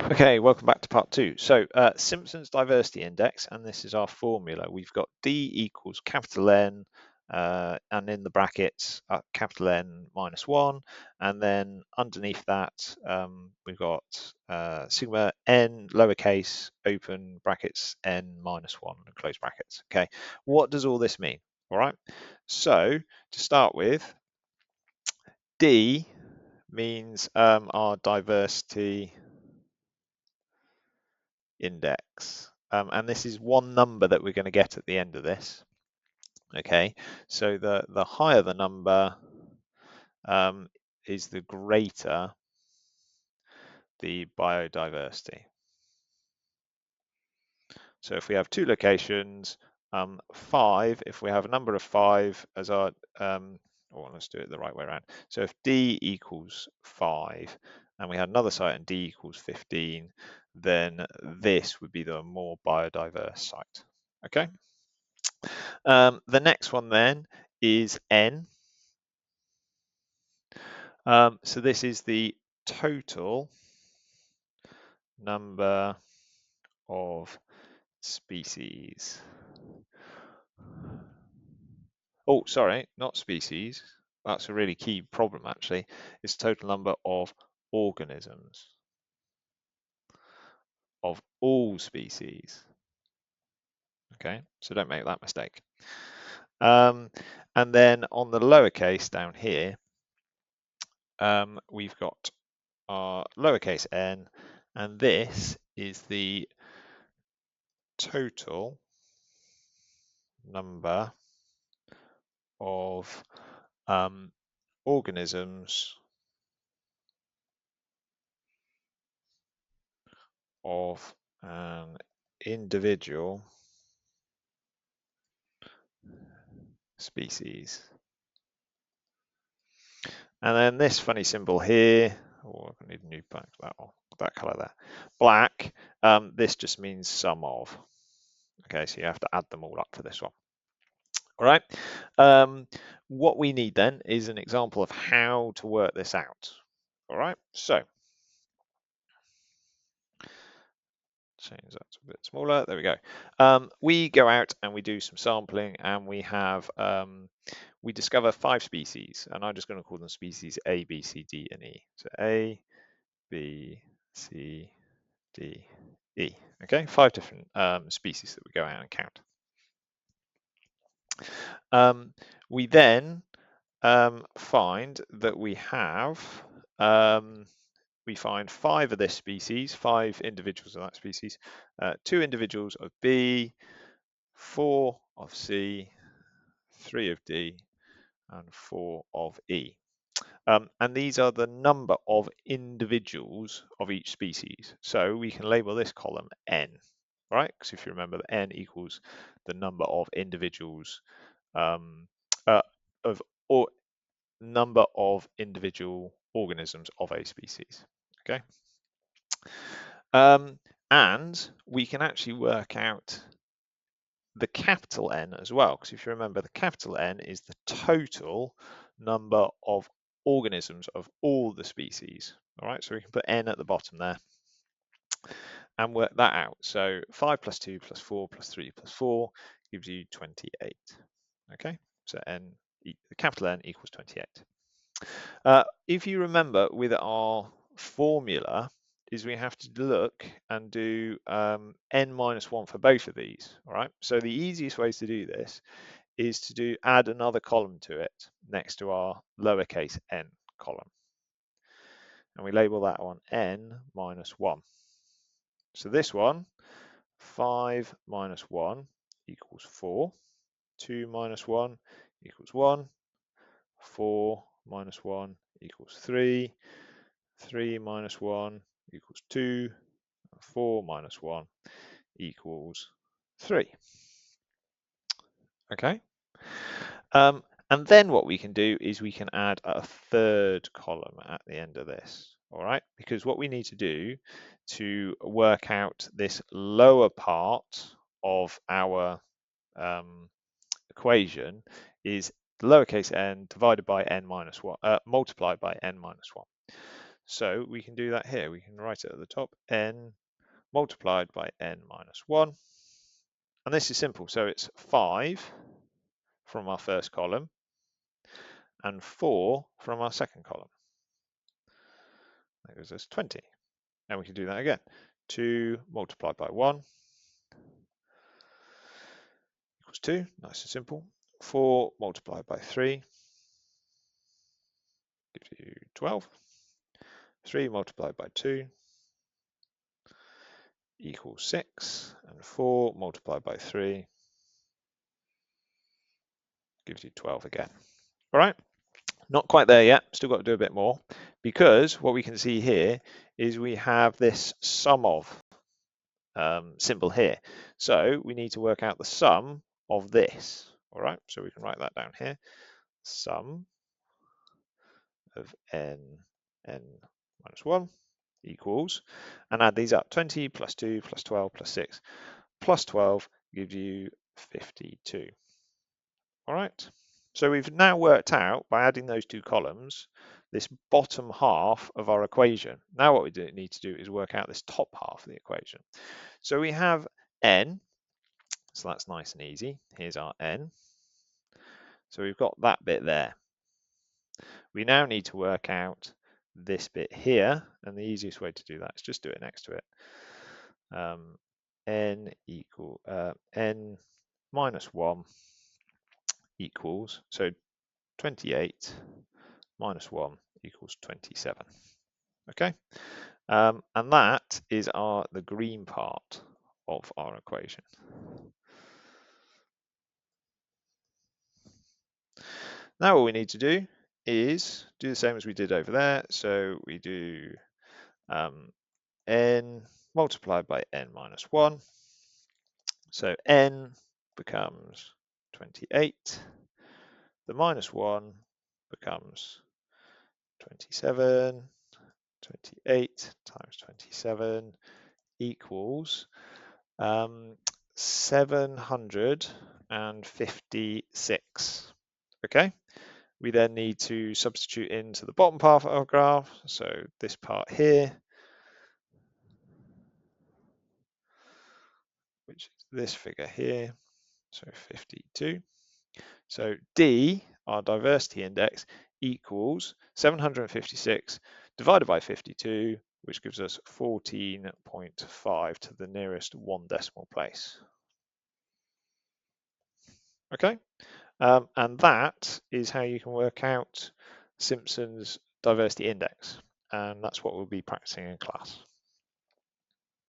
Okay, welcome back to part two. So Simpson's diversity index, and this is our formula. We've got D equals capital N, and in the brackets, capital N minus one, and then underneath that, we've got sigma N lowercase open brackets N minus one and close brackets. Okay, what does all this mean? All right, so to start with, D means our diversity index. And this is one number that we're going to get at the end of this. Okay, so the higher the number is the greater the biodiversity. So if we have two locations, 5, if we have a number of 5 as our, let's do it the right way around. So if D equals 5 and we had another site and D equals 15, then this would be the more biodiverse site. Okay. The next one then is N. So this is the total number of species. Oh, sorry, not species. That's a really key problem actually. It's the total number of organisms of all species. Okay, so don't make that mistake. And then on the lowercase down here, we've got our lowercase n, and this is the total number of organisms of an individual species. And then this funny symbol here, I need a new back, that color there, black, this just means sum of. Okay, so you have to add them all up for this one. All right, what we need then is an example of how to work this out. All right, so change that to a bit smaller. There we go. We go out and we do some sampling, and we have we discover 5 species, and I'm just going to call them species A, B, C, D, and E. So A, B, C, D, E. Okay, 5 different species that we go out and count. We then find that we have we find 5 of this species, 5 individuals of that species, 2 individuals of B, 4 of C, 3 of D, and 4 of E. And these are the number of individuals of each species. So we can label this column N, right? Because if you remember, the N equals the number of individuals or number of individual organisms of a species. Okay. And we can actually work out the capital N as well, because if you remember, the capital N is the total number of organisms of all the species. All right, so we can put N at the bottom there and work that out. So 5 plus 2 plus 4 plus 3 plus 4 gives you 28. Okay, so N, the capital N equals 28. If you remember with our formula, is we have to look and do n minus 1 for both of these. All right. So the easiest way to do this is to add another column to it next to our lowercase n column. And we label that one n minus 1. So this one, 5 minus 1 equals 4. 2 minus 1 equals 1. 4 minus 1 equals 3. 3 minus 1 equals 2. 4 minus 1 equals 3. Okay. And then what we can do is we can add a third column at the end of this. All right, because what we need to do to work out this lower part of our equation is lowercase n divided by n minus 1, multiplied by n minus 1. So we can do that here. We can write it at the top, n multiplied by n minus 1. And this is simple. So it's 5 from our first column and 4 from our second column. That gives us 20. And we can do that again. 2 multiplied by 1 equals 2. Nice and simple. 4 multiplied by 3 gives you 12. 3 multiplied by 2 equals 6. And 4 multiplied by 3 gives you 12 again. All right. Not quite there yet, still got to do a bit more, because what we can see here is we have this sum of symbol here. So we need to work out the sum of this. All right, so we can write that down here. Sum of n minus 1 equals, and add these up, 20 plus 2 plus 12 plus 6 plus 12 gives you 52. All right. So we've now worked out, by adding those two columns, this bottom half of our equation. Now what we need to do is work out this top half of the equation. So we have n, so that's nice and easy. Here's our n. So we've got that bit there. We now need to work out this bit here, and the easiest way to do that is just do it next to it. N minus 1 equals, so 28 minus 1 equals 27. Okay, and that is the green part of our equation. Now what we need to do is do the same as we did over there. So we do n multiplied by n minus 1. So n becomes 28. The minus 1 becomes 27. 28 times 27 equals 756. Okay, we then need to substitute into the bottom part of our graph, so this part here, which is this figure here, so 52. So D, our diversity index, equals 756 divided by 52, which gives us 14.5 to the nearest 1 decimal place. Okay, and that is how you can work out Simpson's diversity index, and that's what we'll be practicing in class.